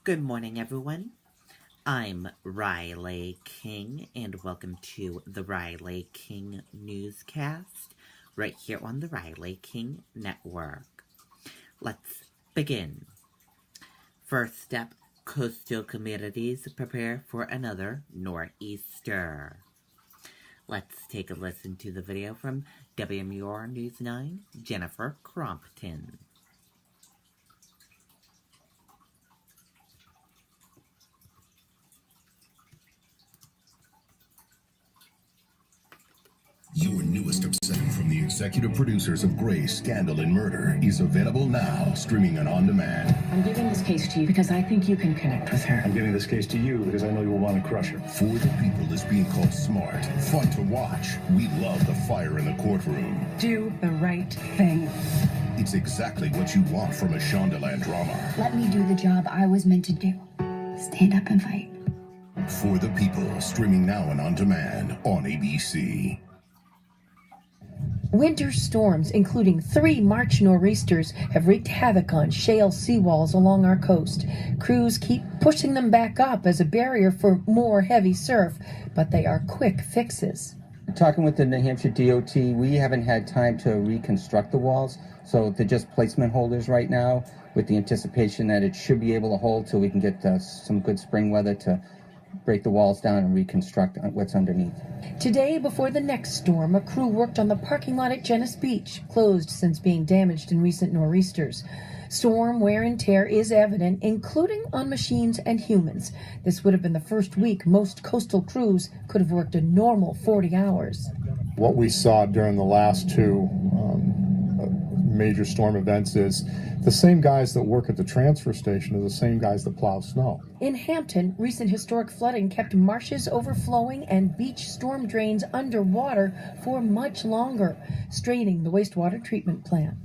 Good morning, everyone. I'm Riley King, and welcome to the Riley King Newscast, right here on the Riley King Network. Let's begin. First step, coastal communities prepare for another nor'easter. Let's take a listen to the video from WMUR News 9, Jennifer Crompton. Your newest obsession from the executive producers of Grey, Scandal, and Murder is available now, streaming and on demand. I'm giving this case to you because I think you can connect with her. I'm giving this case to you because I know you will want to crush her. For the People is being called smart, fun to watch. We love the fire in the courtroom. Do the right thing. It's exactly what you want from a Shondaland drama. Let me do the job I was meant to do. Stand up and fight. For the People, streaming now and on demand on ABC. Winter storms, including 3 March nor'easters, have wreaked havoc on shale seawalls along our coast. Crews keep pushing them back up as a barrier for more heavy surf, but they are quick fixes. Talking with the New Hampshire DOT, we haven't had time to reconstruct the walls, so they're just placement holders right now with the anticipation that it should be able to hold till we can get some good spring weather to break the walls down and reconstruct what's underneath. Today, before the next storm, a crew worked on the parking lot at Genesee Beach, closed since being damaged in recent nor'easters. Storm wear and tear is evident, including on machines and humans. This would have been the first week most coastal crews could have worked a normal 40 hours. What we saw during the last two major storm events is the same guys that work at the transfer station are the same guys that plow snow. In Hampton, recent historic flooding kept marshes overflowing and beach storm drains underwater for much longer, straining the wastewater treatment plant.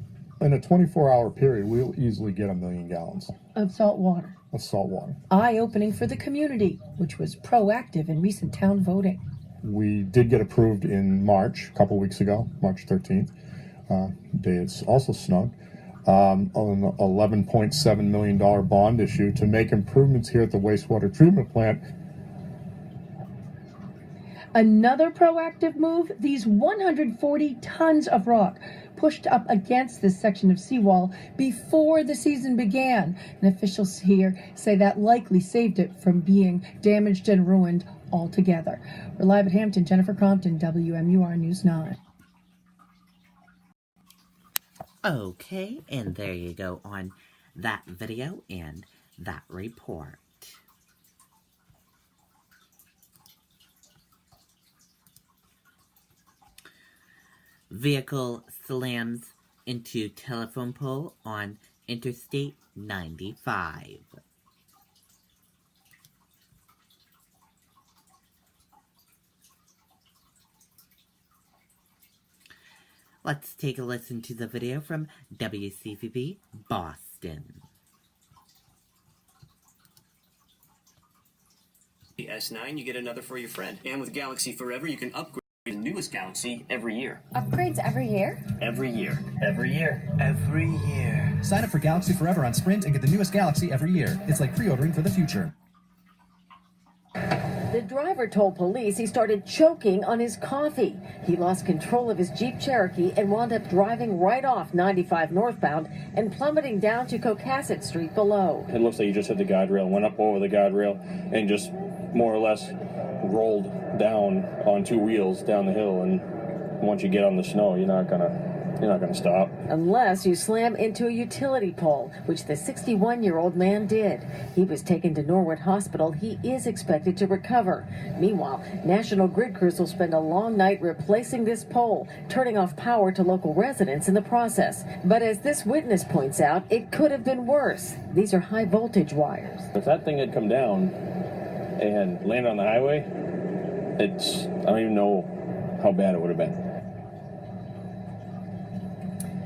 In a 24-hour period, we'll easily get 1 million gallons Of salt water. of salt water. Eye-opening for the community, which was proactive in recent town voting. We did get approved in March, a couple weeks ago, March 13th. Day it's also snowed. On an $11.7 million bond issue to make improvements here at the wastewater treatment plant. Another proactive move, these 140 tons of rock pushed up against this section of seawall before the season began. And officials here say that likely saved it from being damaged and ruined altogether. We're live at Hampton, Jennifer Crompton, WMUR News 9. Okay, and there you go on that video and that report. Vehicle slams into telephone pole on Interstate 95. Let's take a listen to the video from WCVB Boston. The S9, you get another for your friend. And with Galaxy Forever, you can upgrade to the newest Galaxy every year. Upgrades every year? Every year. Every year. Every year. Sign up for Galaxy Forever on Sprint and get the newest Galaxy every year. It's like pre-ordering for the future. The driver told police he started choking on his coffee. He lost control of his Jeep Cherokee and wound up driving right off 95 northbound and plummeting down to Cocasset Street below. It looks like you just hit the guardrail, went up over the guardrail, and just more or less rolled down on 2 wheels down the hill. And once you get on the snow, you're not gonna stop. Unless you slam into a utility pole, which the 61-year-old man did. He was taken to Norwood Hospital. He is expected to recover. Meanwhile, National Grid crews will spend a long night replacing this pole, turning off power to local residents in the process. But as this witness points out, it could have been worse. These are high voltage wires. If that thing had come down and landed on the highway, I don't even know how bad it would have been.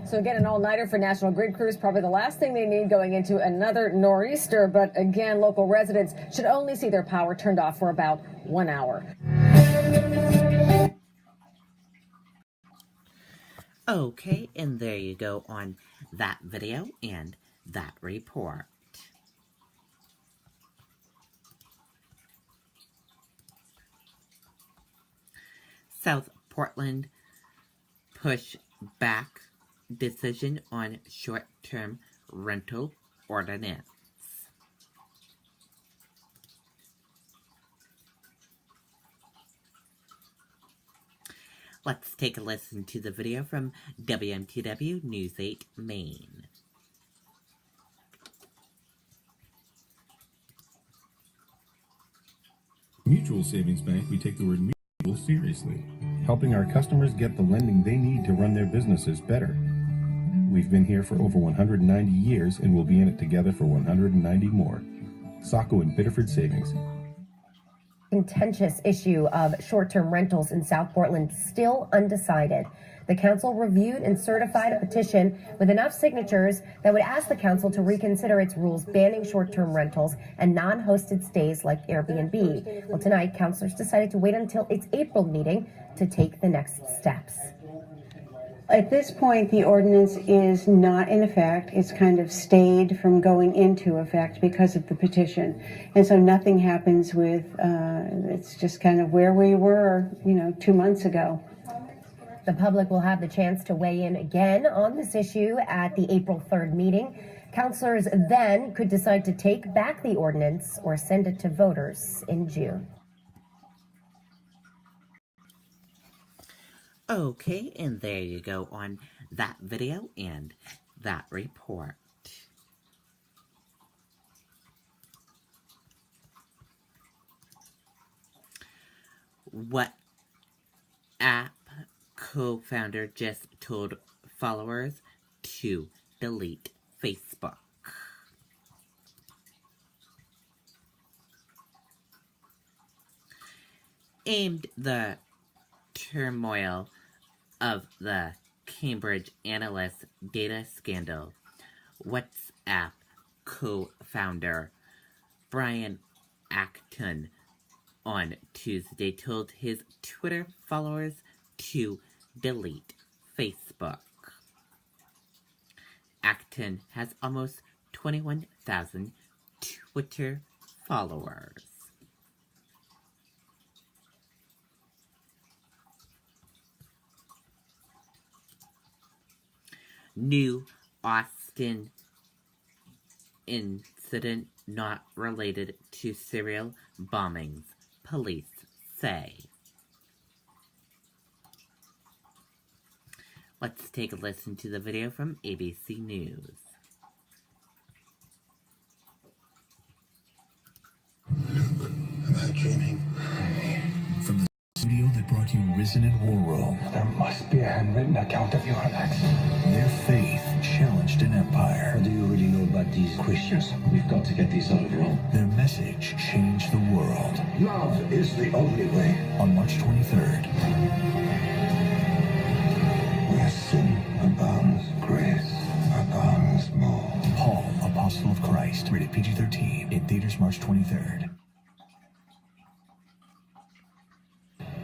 So again, an all-nighter for National Grid crews, probably the last thing they need going into another nor'easter. But again, local residents should only see their power turned off for about 1 hour. Okay, and there you go on that video and that report. South Portland push back decision on short-term rental ordinance. Let's take a listen to the video from WMTW News 8 Maine. Mutual Savings Bank, we take the word mutual seriously, helping our customers get the lending they need to run their businesses better. We've been here for over 190 years and we'll be in it together for 190 more. Saco and Biddeford Savings. Contentious issue of short-term rentals in South Portland still undecided. The council reviewed and certified a petition with enough signatures that would ask the council to reconsider its rules banning short-term rentals and non-hosted stays like Airbnb. Well, tonight, councilors decided to wait until its April meeting to take the next steps. At this point, the ordinance is not in effect. It's kind of stayed from going into effect because of the petition. And so nothing happens with, it's just kind of where we were, 2 months ago. The public will have the chance to weigh in again on this issue at the April 3rd meeting. Councilors then could decide to take back the ordinance or send it to voters in June. Okay, and there you go on that video and that report. What app co-founder just told followers to delete Facebook? Aimed the turmoil of the Cambridge Analyst data scandal, WhatsApp co-founder Brian Acton on Tuesday told his Twitter followers to delete Facebook. Acton has almost 21,000 Twitter followers. New Austin incident not related to serial bombings, police say. Let's take a listen to the video from ABC News. Am I dreaming? From the studio that brought you Risen and War Room. There must be a handwritten account of your attacks. Their faith challenged an empire. What do you really know about these Christians? We've got to get these out of Rome. Their message changed the world. Love is the only way. On March 23rd. Where sin abounds, grace abounds more. Paul, Apostle of Christ, rated PG-13, in theaters March 23rd.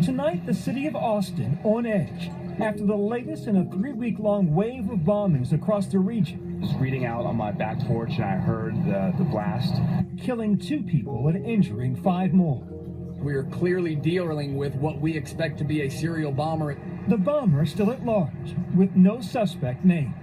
Tonight, the city of Austin on edge after the latest in a 3-week-long wave of bombings across the region. I was reading out on my back porch and I heard the blast. Killing 2 people and injuring 5 more. We are clearly dealing with what we expect to be a serial bomber. The bomber still at large, with no suspect named.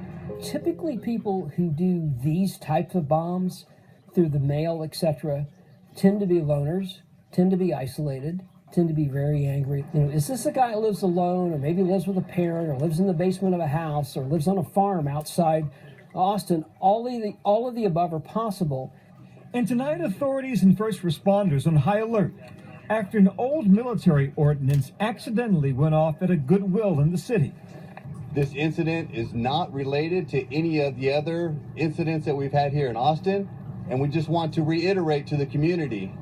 Typically, people who do these types of bombs through the mail, etc., tend to be loners, tend to be isolated, tend to be very angry. Is this a guy who lives alone, or maybe lives with a parent, or lives in the basement of a house, or lives on a farm outside Austin? All of the above are possible. And tonight, authorities and first responders on high alert after an old military ordinance accidentally went off at a Goodwill in the city. This incident is not related to any of the other incidents that we've had here in Austin, and we just want to reiterate to the community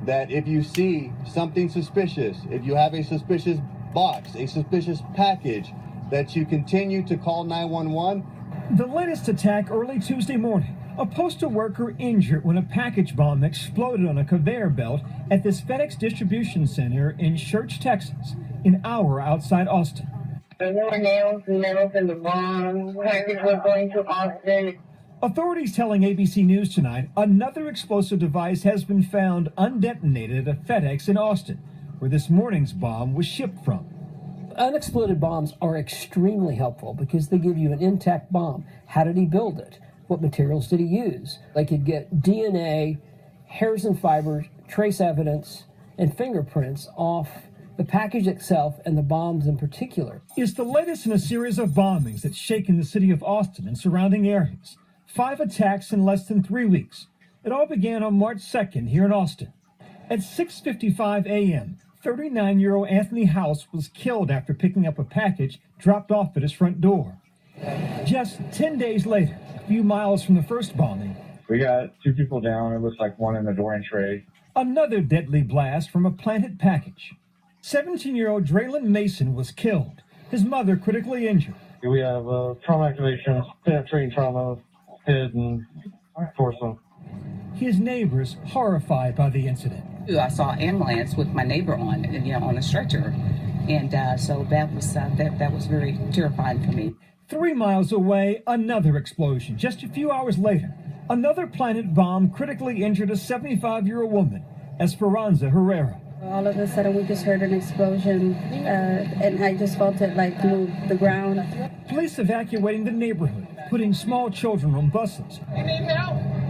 that if you see something suspicious, if you have a suspicious box, a suspicious package, that you continue to call 911. The latest attack early Tuesday morning. A postal worker injured when a package bomb exploded on a conveyor belt at this FedEx distribution center in Church, Texas, an hour outside Austin. There were nails in the bomb. Package was going to Austin. Authorities telling ABC News tonight another explosive device has been found undetonated at a FedEx in Austin. where this morning's bomb was shipped from. Unexploded bombs are extremely helpful because they give you an intact bomb. How did he build it? What materials did he use? They could get DNA, hairs and fibers, trace evidence, and fingerprints off the package itself and the bombs in particular. Is the latest in a series of bombings that's shaken the city of Austin and surrounding areas. 5 attacks in less than 3 weeks. It all began on March 2nd here in Austin. At 6:55 a.m., 39-year-old Anthony House was killed after picking up a package dropped off at his front door. Just 10 days later, a few miles from the first bombing, we got 2 people down. It looks like one in the door entry. Another deadly blast from a planted package. 17-year-old Draylon Mason was killed, his mother critically injured. We have trauma activations, penetrating trauma, head and torso. His neighbors horrified by the incident. I saw an ambulance with my neighbor on, on a stretcher, and so that was very terrifying for me. 3 miles away, another explosion. Just a few hours later, another planted bomb critically injured a 75-year-old woman, Esperanza Herrera. All of a sudden, we just heard an explosion, and I just felt it like move the ground. Police evacuating the neighborhood, putting small children on buses,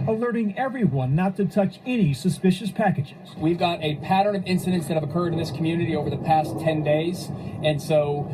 alerting everyone not to touch any suspicious packages. We've got a pattern of incidents that have occurred in this community over the past 10 days, and so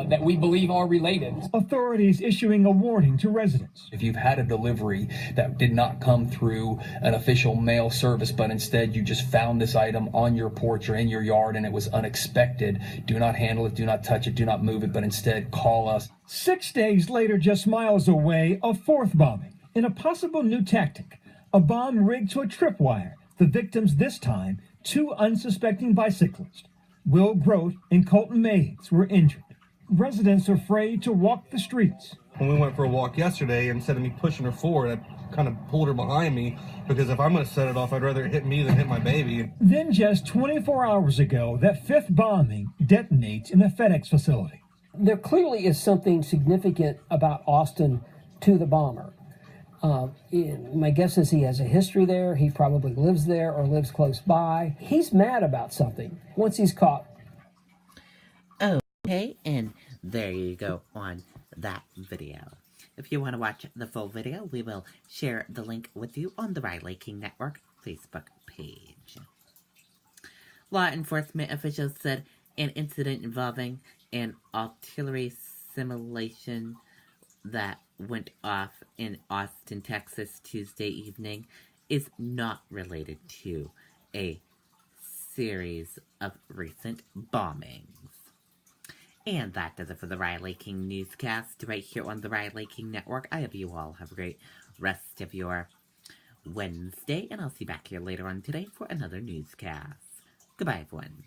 that we believe are related. Authorities issuing a warning to residents. If you've had a delivery that did not come through an official mail service, but instead you just found this item on your porch or in your yard and it was unexpected, do not handle it, do not touch it, do not move it, but instead call us. 6 days later, just miles away, a fourth bombing in a possible new tactic. A bomb rigged to a tripwire. The victims this time, 2 unsuspecting bicyclists. Will Grote and Colton Maids were injured. Residents are afraid to walk the streets. When we went for a walk yesterday, instead of me pushing her forward, I kind of pulled her behind me because if I'm going to set it off, I'd rather it hit me than hit my baby. Then just 24 hours ago, that 5th bombing detonates in a FedEx facility. There clearly is something significant about Austin to the bomber. My guess is he has a history there. He probably lives there or lives close by. He's mad about something once he's caught. Okay, and there you go on that video. If you want to watch the full video, we will share the link with you on the Riley King Network Facebook page. Law enforcement officials said an incident involving an artillery simulation that went off in Austin, Texas, Tuesday evening is not related to a series of recent bombings. And that does it for the Riley King Newscast right here on the Riley King Network. I hope you all have a great rest of your Wednesday, and I'll see you back here later on today for another newscast. Goodbye, everyone.